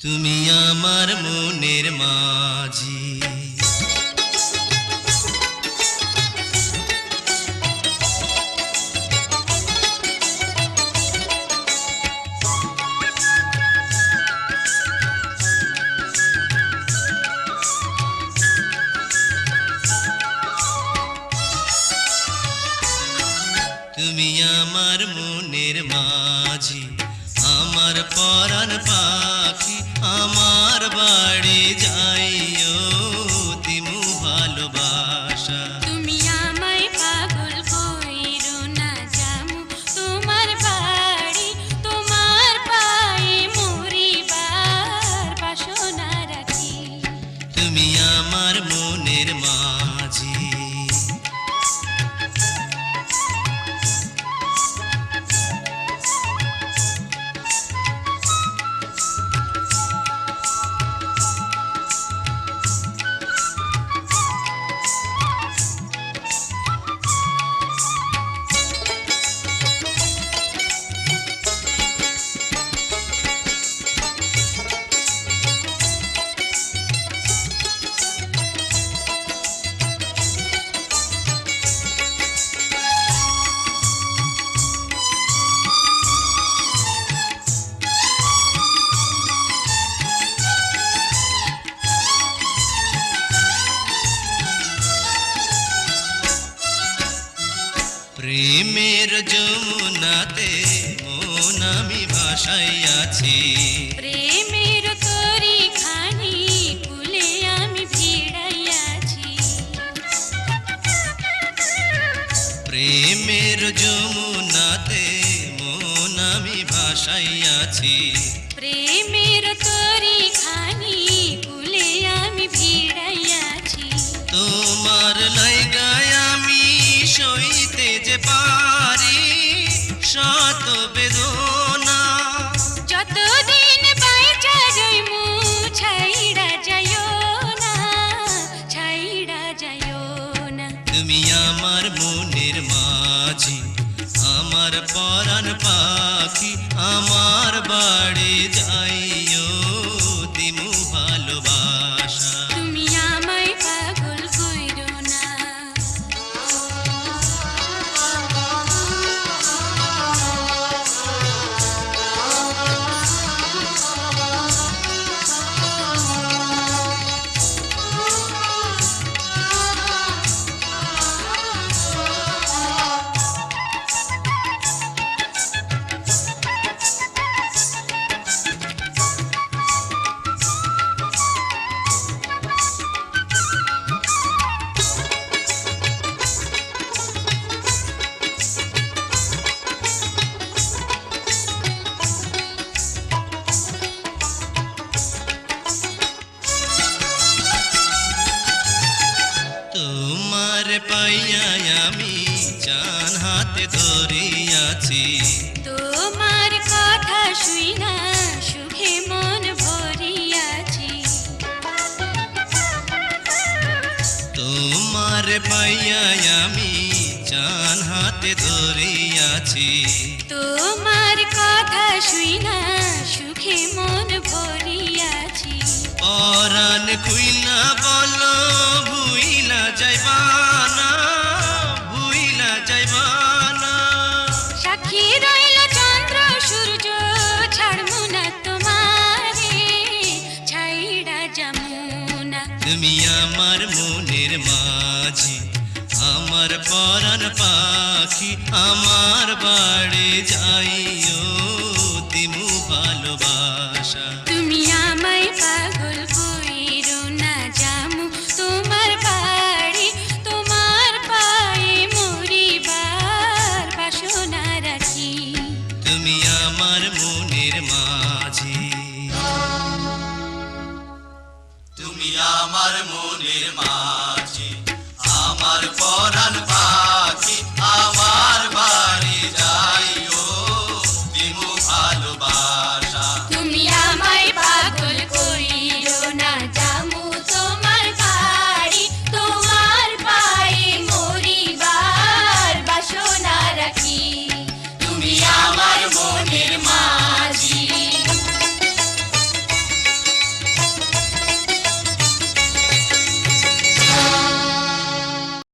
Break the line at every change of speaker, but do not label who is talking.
তুমি আমার মনের মাঝি। তুমি আমার মনের মাঝি, আমার পরাণ পাখি, আমার বাড়ি যাইও দিমু ভালোবাসা।
তুমি আমায় পাগল কইরো না, যামু তোমার বাড়ি, তোমার পায়ে মরিবার বাসনা রাখি।
তুমি আমার মনের মাঝি। প্রেমের যমুনাতে মন আমি ভাসাইয়াছি,
প্রেমের তরি খানি কুলে আমি ভিড়াইয়াছি।
প্রেমের যমুনাতে মন আমি ভাসাইয়াছি,
প্রেমের তরি খানি কুলে আমি ভিড়াইয়াছি।
তোমার লাইগায় আমি সইতে যে পারি শত বেদনা।
যতদিন বাইচা রইমু ছাইড়া যাইও না, ছাইড়া যাইও না।
তুমি আমার মনের মাঝি, আমার পরাণ পাখি, আমার বাড়ি যাইও দিমু ভালোবাসা।
তুমি আমায় পাগল কইরো না।
তোমার পাইয়া আমি জান হাতে ধরিয়াছি,
তোমার কথা শুইনা সুখে মন ভরিয়াছি।
তোমার পাইয়া আমি জান হাতে ধরিয়াছি,
তোমার কথা শুইনা সুখে মন ভরিয়াছি।
পরাণ খুইলা বলো ভুইলা যাইবানা, ভুইলা যাইবানা।
সাক্ষী রইল চন্দ্র সূর্য, ছাড়মু না তোমারে, ছাইড়া যামু না।
তুমি আমার মনের মাঝি, আমার পরাণ পাখি, আমার বাড়ি যাইও দিমু ভালোবাসা।
তুমি আমায় পাগল কইরো না, যামু তোমার বাড়ি, তোমার পায়ে মরিবার বাসনা রাখি।
তুমি আমার মনের মাঝি। তুমি আমার মনের মাঝি, আমার পরাণ পাখি।